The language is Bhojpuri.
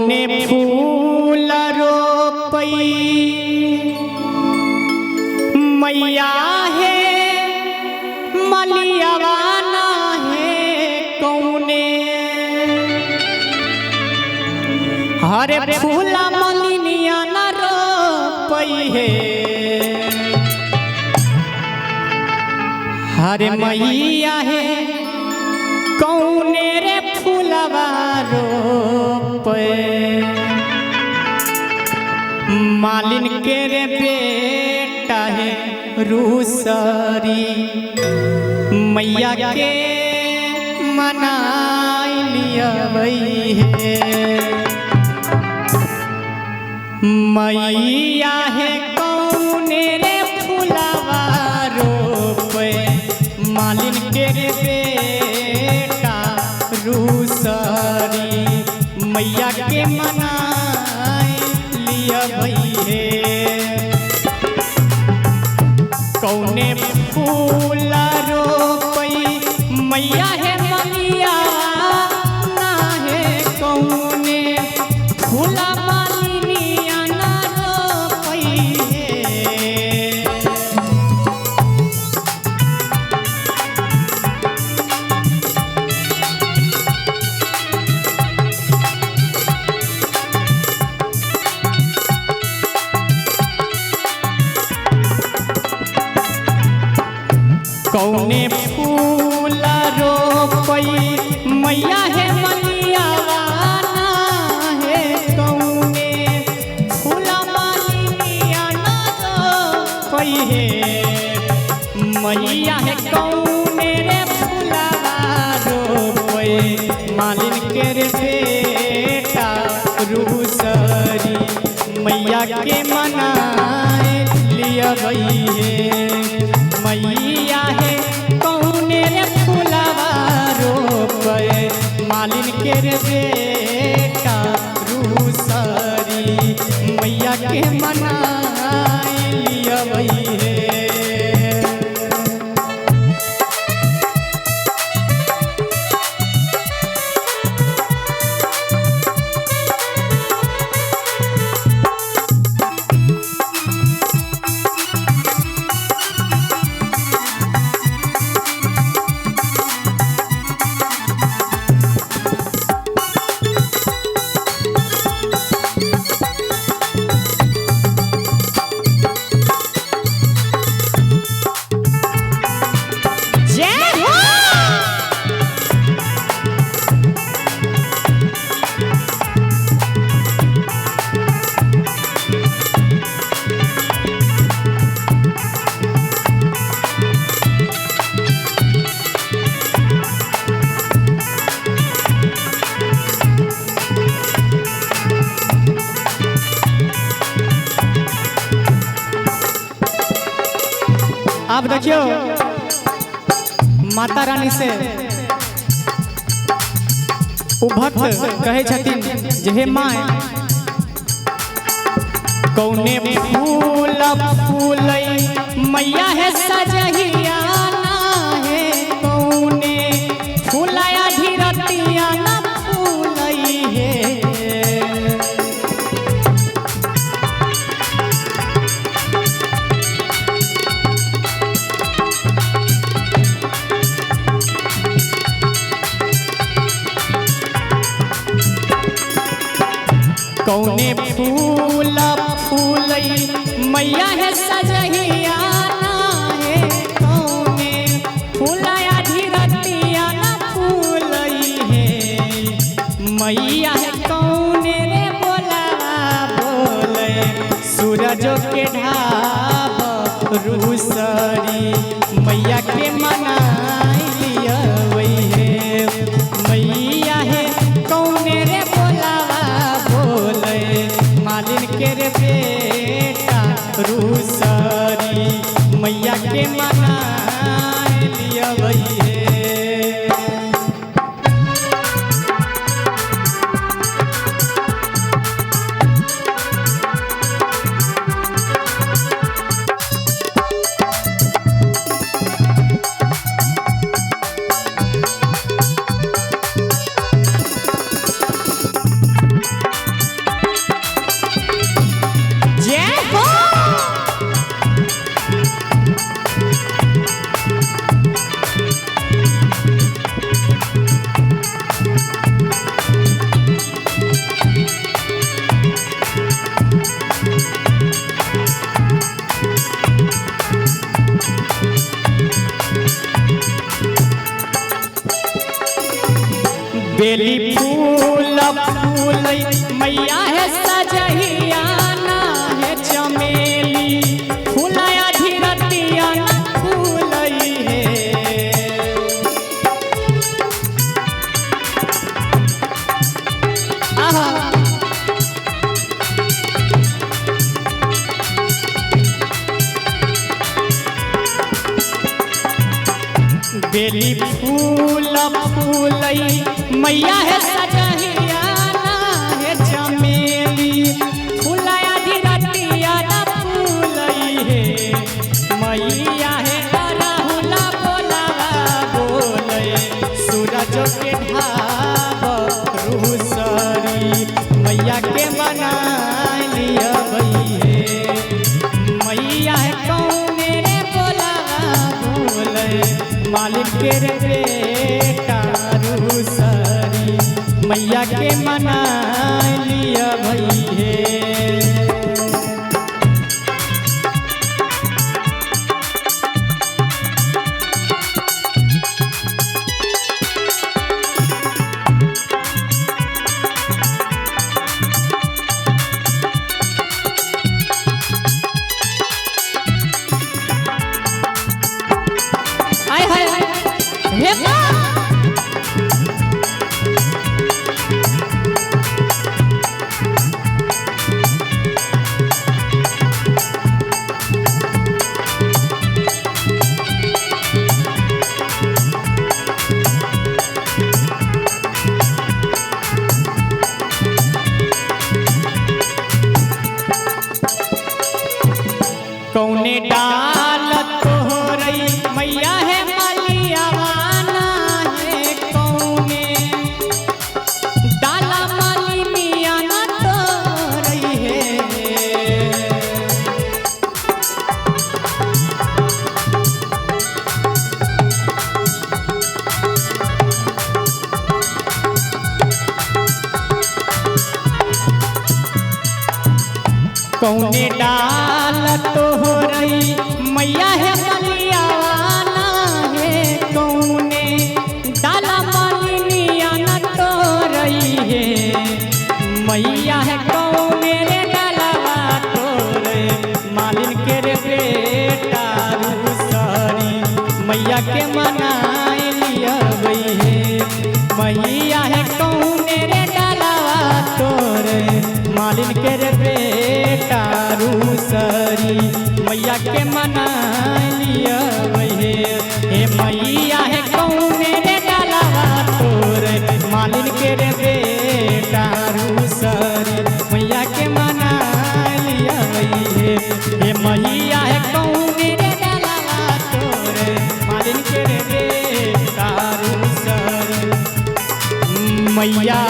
कौने फूल रोपई मैया है मलियावाना है कौने हरे फूला मलिनिया न रोपई है हरे मैया है कौने रे फूलवा रोपे मालिन के रे बेटा है रूसरी मैया के मनाई लिया है मैया है कौने रे फूलवा रोपे मालिन के रे बेटा रूसरी मैया के मनाई लिया है कौने फूल रोपई मैया है मलिया ना है कौने फूला मालिनिया ना रोपई है कौने फूल रोपई मैया है मलियावाना है कौने फूला मालिनिया ना रोपई है मैया है कौने रे फूला रोपई मालिन के रे बेटा रूसरी मैया के मनाए लिया गई है मैया है कौने रे फूलवा रोपे मालिन के रे बेटा रूसरी मैया के मनाई लिया है आप देखियो माता रानी से उ भक्त कहे छथिन जे हे माय कौने फूल फूलई मैया है सजहिया ना है कौने फूलाया धीरतिया ना फूलई है कौने फूल फूलई मैया है सजहिया ना है कौने फूलाया धीरतिया ना फूलई है मैया है कौने रे बोला बोले सूरज के ढाब रूसरी मैया के मनाई लिया है मैया है कौने रे मालिन के रे बेटा रूसरी मैया के मनाई लिया है बेली फूल फूल मैया है सजहिया ना है चमेली फूलया धीरतिया ना फूलई है आहा बेली फूल फूलई मैया है सजहिया ना है चमेली फूलया धीरतिया ना फूलई है मैया है अरहुला बोलावा बोले सूरज के ढाब रूसरी मैया के मना लिया भई है मैया है कौने रे बोलावा बोले मालिक के रे बेटा रूसरी मैया के मना लिया भई है हे कौने डाल तोहरई मैया है मलियावाना है कौने डाला मलिनिया ना तोरई है कौने डाल तोहरई मैया है मलियावाना है कौने डाला मलिनिया न तोरई है मैया है कौने रे डालवा तोरे मालिन के रे बेटा रूसरी मैया के मनाए लिया गई है मैया है कौने रे डालवा तोरे मालिन के रे बेटा रूसरी मैया के मना लिया हे मैया है कौने रे डालवा तोरे मालिन के रे बेटा रूसरी मैया के मना लिया हे मैया है कौने रे डालवा तोरे मालिन के रे बेटा रूसरी मैया